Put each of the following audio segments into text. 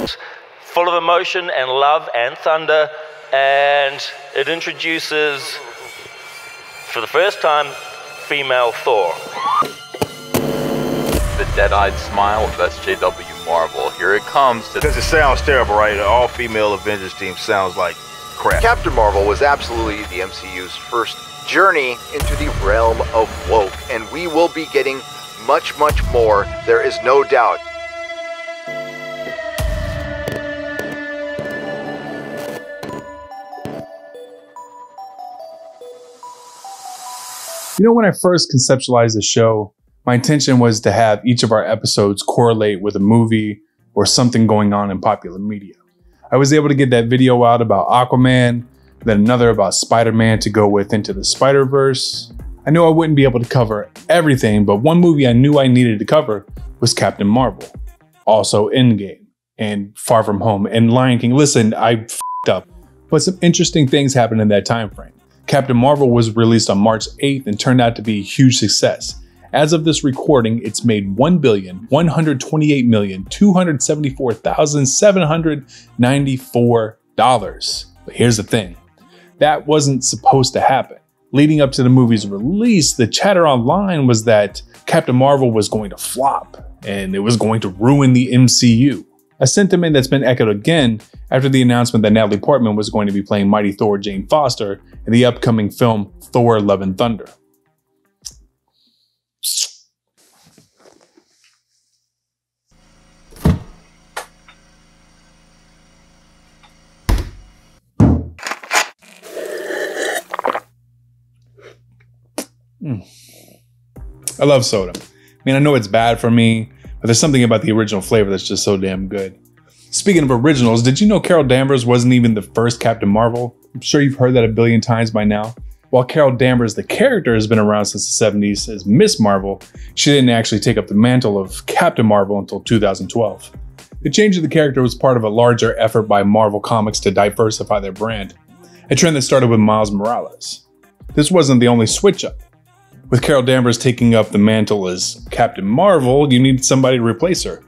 films, full of emotion and love and thunder, and it introduces, for the first time, female Thor. The dead-eyed smile of SJW Marvel. Here it comes. Because it sounds terrible, right? An all-female Avengers team sounds like crap. Captain Marvel was absolutely the MCU's first journey into the realm of woke, and we will be getting much, much more. There is no doubt. You know, when I first conceptualized the show, my intention was to have each of our episodes correlate with a movie or something going on in popular media. I was able to get that video out about Aquaman, then another about Spider-Man to go with Into the Spider-Verse. I knew I wouldn't be able to cover everything, but one movie I knew I needed to cover was Captain Marvel. Also Endgame, and Far From Home, and Lion King. Listen, I f***ed up. But some interesting things happened in that time frame. Captain Marvel was released on March 8th and turned out to be a huge success. As of this recording, it's made $1,128,274,794. But here's the thing, that wasn't supposed to happen. Leading up to the movie's release, the chatter online was that Captain Marvel was going to flop and it was going to ruin the MCU. A sentiment that's been echoed again after the announcement that Natalie Portman was going to be playing Mighty Thor Jane Foster in the upcoming film Thor: Love and Thunder. I love soda. I mean, I know it's bad for me, but there's something about the original flavor that's just so damn good. Speaking of originals, did you know Carol Danvers wasn't even the first Captain Marvel? I'm sure you've heard that a billion times by now. While Carol Danvers, the character, has been around since the 70s as Miss Marvel, she didn't actually take up the mantle of Captain Marvel until 2012. The change of the character was part of a larger effort by Marvel Comics to diversify their brand, a trend that started with Miles Morales. This wasn't the only switch up. With Carol Danvers taking up the mantle as Captain Marvel, you needed somebody to replace her.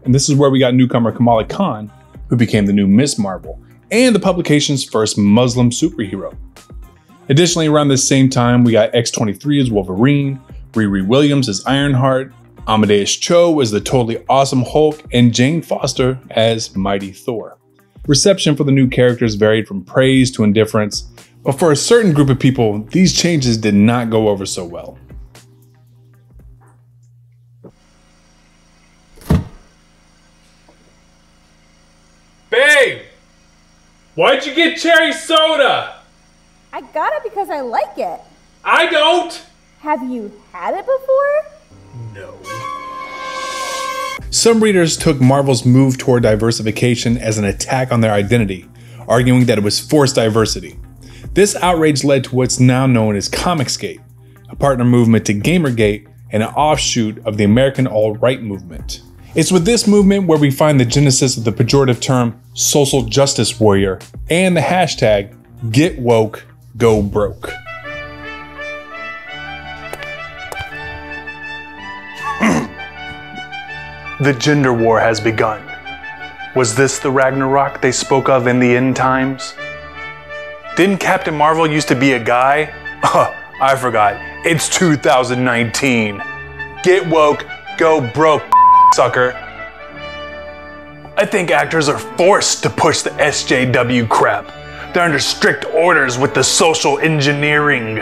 And this is where we got newcomer Kamala Khan, who became the new Miss Marvel, and the publication's first Muslim superhero. Additionally, around this same time, we got X-23 as Wolverine, Riri Williams as Ironheart, Amadeus Cho as the totally awesome Hulk, and Jane Foster as Mighty Thor. Reception for the new characters varied from praise to indifference, but for a certain group of people, these changes did not go over so well. Babe! Why'd you get cherry soda? I got it because I like it. I don't! Have you had it before? No. Some readers took Marvel's move toward diversification as an attack on their identity, arguing that it was forced diversity. This outrage led to what's now known as comicsgate, a partner movement to Gamergate and an offshoot of the American alt-right movement. It's with this movement where we find the genesis of the pejorative term social justice warrior and the hashtag Get Woke, Go Broke. The gender war has begun. Was this the Ragnarok they spoke of in the end times? Didn't Captain Marvel used to be a guy? I forgot. It's 2019. Get woke, go broke, sucker. I think actors are forced to push the SJW crap. They're under strict orders with the social engineering.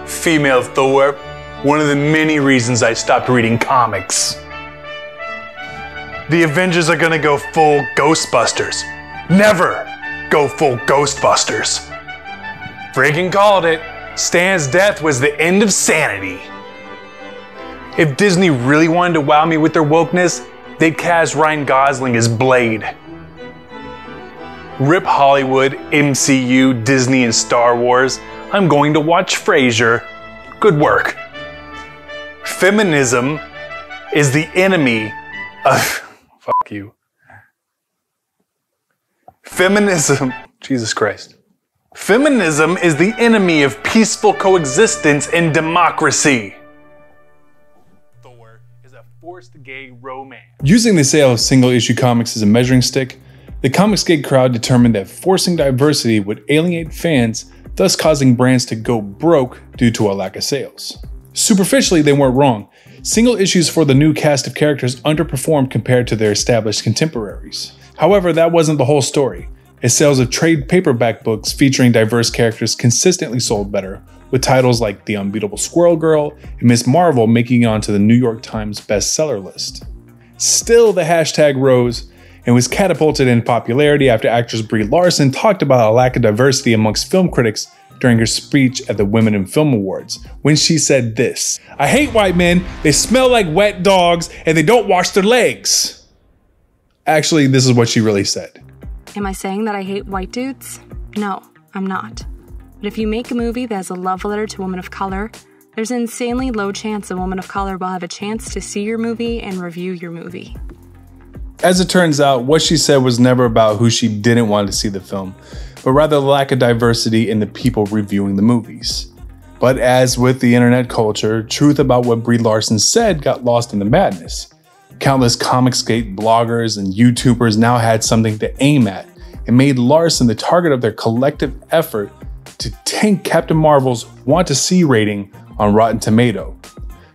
Female Thor, one of the many reasons I stopped reading comics. The Avengers are gonna go full Ghostbusters. Never go full Ghostbusters. Freaking called it. Stan's death was the end of sanity. If Disney really wanted to wow me with their wokeness, they'd cast Ryan Gosling as Blade. Rip Hollywood, MCU, Disney, and Star Wars. I'm going to watch Frasier. Good work. Feminism is the enemy of... Fuck you. Feminism, Jesus Christ. Feminism is the enemy of peaceful coexistence and democracy. Thor is a forced gay romance. Using the sale of single-issue comics as a measuring stick, the comicsgate crowd determined that forcing diversity would alienate fans, thus causing brands to go broke due to a lack of sales. Superficially, they weren't wrong. Single issues for the new cast of characters underperformed compared to their established contemporaries. However, that wasn't the whole story, as sales of trade paperback books featuring diverse characters consistently sold better, with titles like The Unbeatable Squirrel Girl and Ms. Marvel making it onto the New York Times bestseller list. Still, the hashtag rose and was catapulted in popularity after actress Brie Larson talked about a lack of diversity amongst film critics during her speech at the Women in Film Awards, when she said this: "I hate white men, they smell like wet dogs, and they don't wash their legs." Actually, this is what she really said. Am I saying that I hate white dudes? No, I'm not. But if you make a movie that has a love letter to women of color, there's an insanely low chance a woman of color will have a chance to see your movie and review your movie. As it turns out, what she said was never about who she didn't want to see the film, but rather the lack of diversity in the people reviewing the movies. But as with the internet culture, truth about what Brie Larson said got lost in the madness. Countless comicsgate bloggers and YouTubers now had something to aim at, and made Larson the target of their collective effort to tank Captain Marvel's want to see rating on Rotten Tomatoes,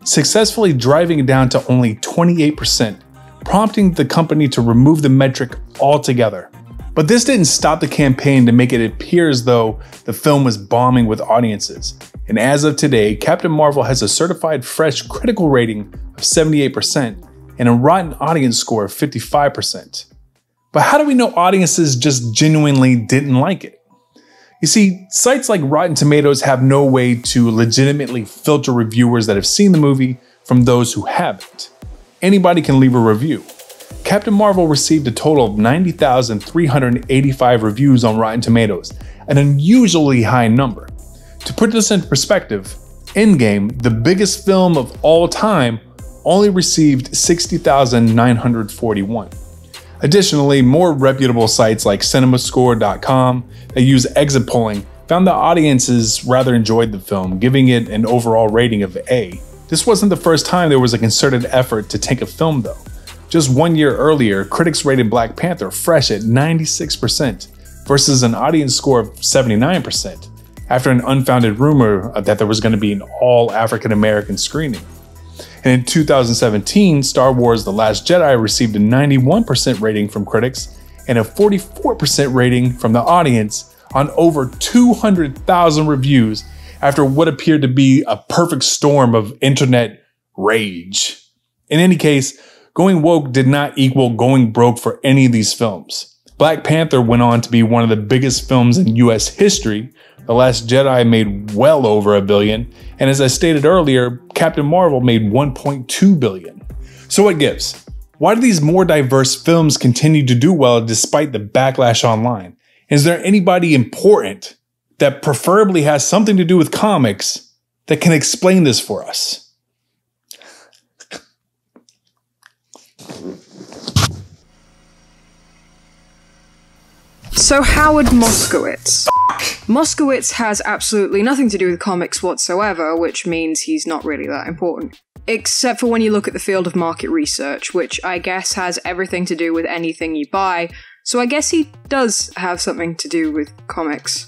successfully driving it down to only 28%, prompting the company to remove the metric altogether. But this didn't stop the campaign to make it appear as though the film was bombing with audiences. And as of today, Captain Marvel has a certified fresh critical rating of 78% and a rotten audience score of 55%. But how do we know audiences just genuinely didn't like it? You see, sites like Rotten Tomatoes have no way to legitimately filter reviewers that have seen the movie from those who haven't. Anybody can leave a review. Captain Marvel received a total of 90,385 reviews on Rotten Tomatoes, an unusually high number. To put this into perspective, Endgame, the biggest film of all time, only received 60,941. Additionally, more reputable sites like cinemascore.com that use exit polling found the audiences rather enjoyed the film, giving it an overall rating of A. This wasn't the first time there was a concerted effort to tank a film though. Just 1 year earlier, critics rated Black Panther fresh at 96% versus an audience score of 79%, after an unfounded rumor that there was going to be an all African American screening. And in 2017, Star Wars The Last Jedi received a 91% rating from critics and a 44% rating from the audience on over 200,000 reviews after what appeared to be a perfect storm of internet rage. In any case, going woke did not equal going broke for any of these films. Black Panther went on to be one of the biggest films in US history. The Last Jedi made well over $1 billion, and as I stated earlier, Captain Marvel made $1.2 billion. So what gives? Why do these more diverse films continue to do well despite the backlash online? Is there anybody important that preferably has something to do with comics that can explain this for us? So Howard Moskowitz. Moskowitz has absolutely nothing to do with comics whatsoever, which means he's not really that important. Except for when you look at the field of market research, which I guess has everything to do with anything you buy, so I guess he does have something to do with comics.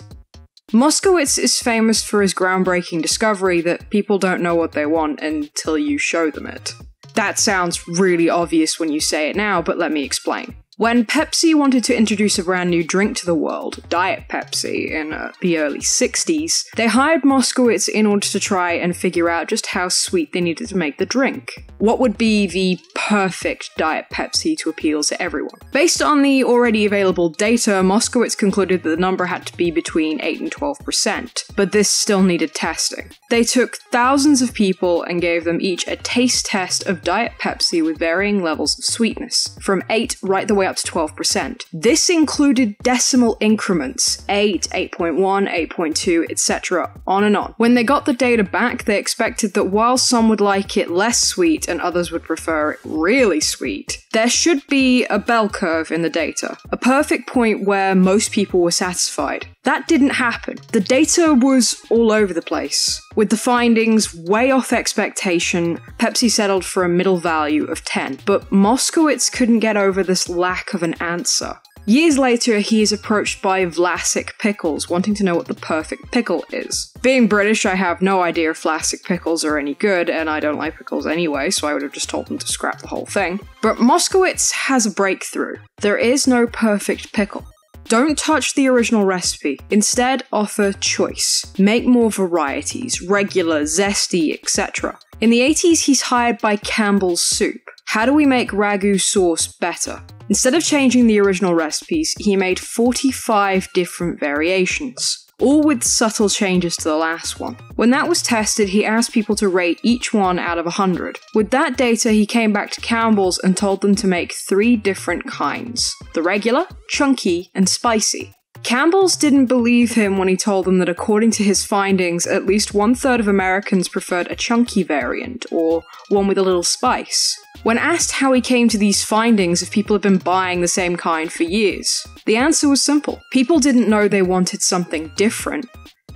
Moskowitz is famous for his groundbreaking discovery that people don't know what they want until you show them it. That sounds really obvious when you say it now, but let me explain. When Pepsi wanted to introduce a brand new drink to the world, Diet Pepsi, in the early 60s, they hired Moskowitz in order to try and figure out just how sweet they needed to make the drink. What would be the perfect Diet Pepsi to appeal to everyone? Based on the already available data, Moskowitz concluded that the number had to be between 8 and 12%, but this still needed testing. They took thousands of people and gave them each a taste test of Diet Pepsi with varying levels of sweetness, from 8 right the way up to 12%. This included decimal increments, 8, 8.1, 8.2, etc., on and on. When they got the data back, they expected that while some would like it less sweet and others would prefer it really sweet, there should be a bell curve in the data, a perfect point where most people were satisfied. That didn't happen. The data was all over the place. With the findings way off expectation, Pepsi settled for a middle value of 10, but Moskowitz couldn't get over this lack of an answer. Years later, he is approached by Vlasic Pickles, wanting to know what the perfect pickle is. Being British, I have no idea if Vlasic Pickles are any good, and I don't like pickles anyway, so I would have just told them to scrap the whole thing. But Moskowitz has a breakthrough. There is no perfect pickle. Don't touch the original recipe. Instead, offer choice. Make more varieties, regular, zesty, etc. In the 80s, he's hired by Campbell's Soup. How do we make ragu sauce better? Instead of changing the original recipes, he made 45 different variations, all with subtle changes to the last one. When that was tested, he asked people to rate each one out of 100. With that data, he came back to Campbell's and told them to make 3 different kinds: the regular, chunky, and spicy. Campbell's didn't believe him when he told them that according to his findings, at least 1/3 of Americans preferred a chunky variant, or one with a little spice. When asked how he came to these findings if people had been buying the same kind for years, the answer was simple. People didn't know they wanted something different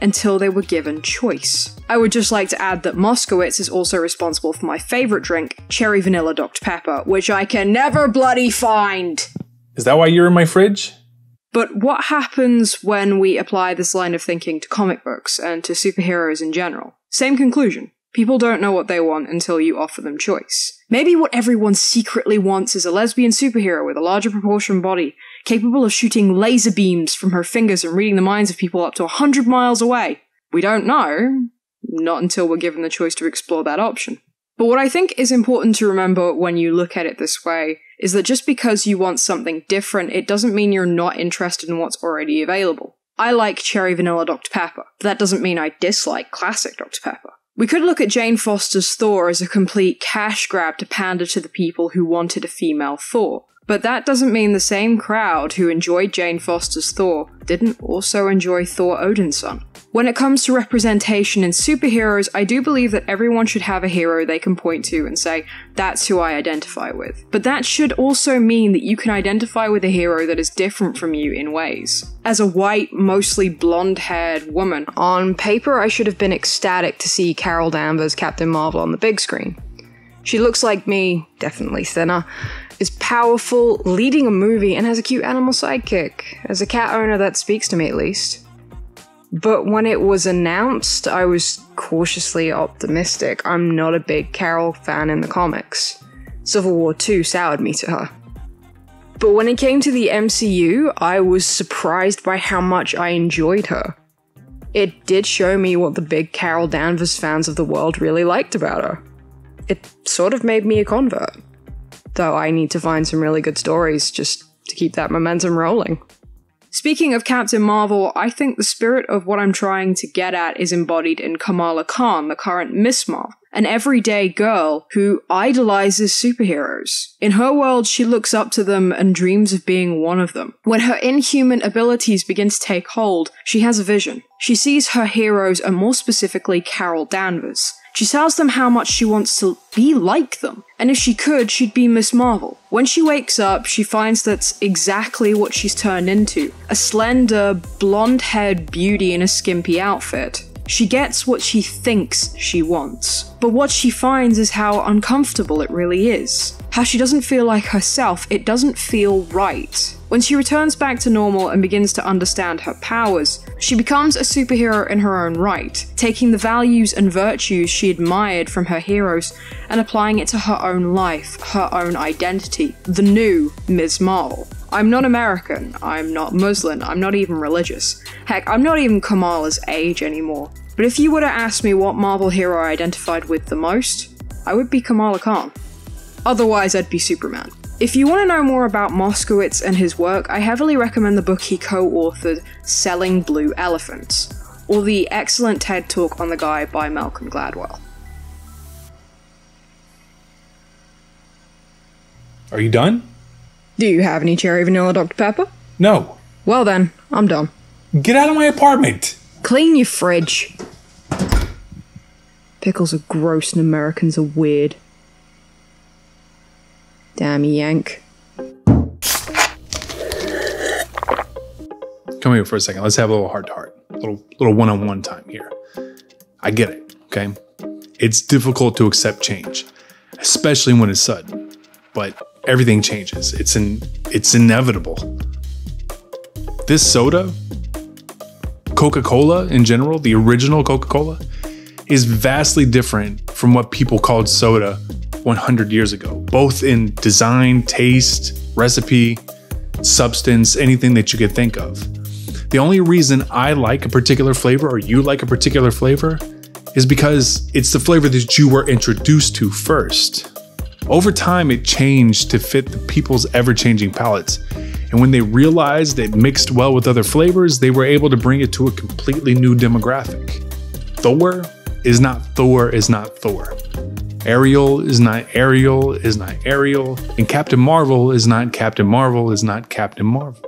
until they were given choice. I would just like to add that Moskowitz is also responsible for my favorite drink, Cherry Vanilla Dr. Pepper, which I can never bloody find! Is that why you're in my fridge? But what happens when we apply this line of thinking to comic books and to superheroes in general? Same conclusion. People don't know what they want until you offer them choice. Maybe what everyone secretly wants is a lesbian superhero with a larger proportion body, capable of shooting laser beams from her fingers and reading the minds of people up to 100 miles away. We don't know. Not until we're given the choice to explore that option. But what I think is important to remember when you look at it this way is that just because you want something different, it doesn't mean you're not interested in what's already available. I like Cherry Vanilla Dr. Pepper, but that doesn't mean I dislike classic Dr. Pepper. We could look at Jane Foster's Thor as a complete cash grab to pander to the people who wanted a female Thor. But that doesn't mean the same crowd who enjoyed Jane Foster's Thor didn't also enjoy Thor Odinson. When it comes to representation in superheroes, I do believe that everyone should have a hero they can point to and say, that's who I identify with. But that should also mean that you can identify with a hero that is different from you in ways. As a white, mostly blonde-haired woman, on paper I should have been ecstatic to see Carol Danvers' Captain Marvel on the big screen. She looks like me, definitely thinner, is powerful, leading a movie, and has a cute animal sidekick. As a cat owner, that speaks to me at least. But when it was announced, I was cautiously optimistic. I'm not a big Carol fan in the comics. Civil War II soured me to her. But when it came to the MCU, I was surprised by how much I enjoyed her. It did show me what the big Carol Danvers fans of the world really liked about her. It sort of made me a convert. Though I need to find some really good stories just to keep that momentum rolling. Speaking of Captain Marvel, I think the spirit of what I'm trying to get at is embodied in Kamala Khan, the current Miss Marvel, an everyday girl who idolizes superheroes. In her world, she looks up to them and dreams of being one of them. When her inhuman abilities begin to take hold, she has a vision. She sees her heroes, and more specifically Carol Danvers. She tells them how much she wants to be like them, and if she could, she'd be Miss Marvel. When she wakes up, she finds that's exactly what she's turned into. A slender, blonde-haired beauty in a skimpy outfit. She gets what she thinks she wants. But what she finds is how uncomfortable it really is. How she doesn't feel like herself, it doesn't feel right. When she returns back to normal and begins to understand her powers, she becomes a superhero in her own right, taking the values and virtues she admired from her heroes and applying it to her own life, her own identity, the new Ms. Marvel. I'm not American, I'm not Muslim, I'm not even religious. Heck, I'm not even Kamala's age anymore. But if you were to ask me what Marvel hero I identified with the most, I would be Kamala Khan. Otherwise, I'd be Superman. If you want to know more about Moskowitz and his work, I heavily recommend the book he co-authored, Selling Blue Elephants, or the excellent TED Talk on the Guy by Malcolm Gladwell. Are you done? Do you have any Cherry Vanilla Dr. Pepper? No. Well then, I'm done. Get out of my apartment! Clean your fridge. Pickles are gross and Americans are weird. Damn Yank. come here for a second. Let's have a little heart to heart, little one-on-one time here. I get it, okay? It's difficult to accept change, especially when it's sudden, but everything changes. It's inevitable. This soda, Coca-Cola in general, the original Coca-Cola, is vastly different from what people called soda 100 years ago, both in design, taste, recipe, substance, anything that you could think of. The only reason I like a particular flavor or you like a particular flavor is because it's the flavor that you were introduced to first. Over time, it changed to fit the people's ever-changing palates. And when they realized it mixed well with other flavors, they were able to bring it to a completely new demographic. Thor is not Thor is not Thor. Ariel is not Ariel is not Ariel. And Captain Marvel is not Captain Marvel is not Captain Marvel.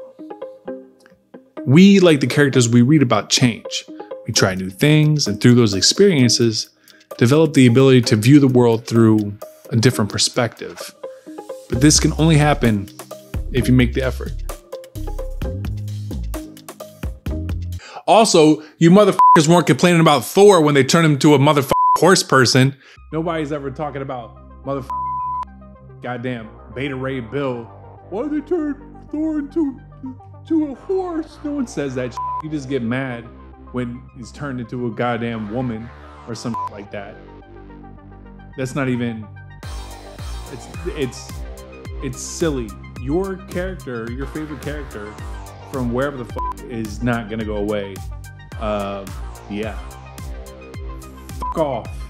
We, like the characters we read about, change. We try new things, and through those experiences, develop the ability to view the world through a different perspective. But this can only happen if you make the effort. Also, you motherfuckers weren't complaining about Thor when they turned him to a motherfucking horse person. Nobody's ever talking about motherfucking goddamn Beta Ray Bill. Why did they turn Thor into a horse? No one says that shit. You just get mad when he's turned into a goddamn woman or something like that. That's not even, it's silly. Your character, your favorite character from wherever the fuck is not gonna go away. Yeah. Fuck off.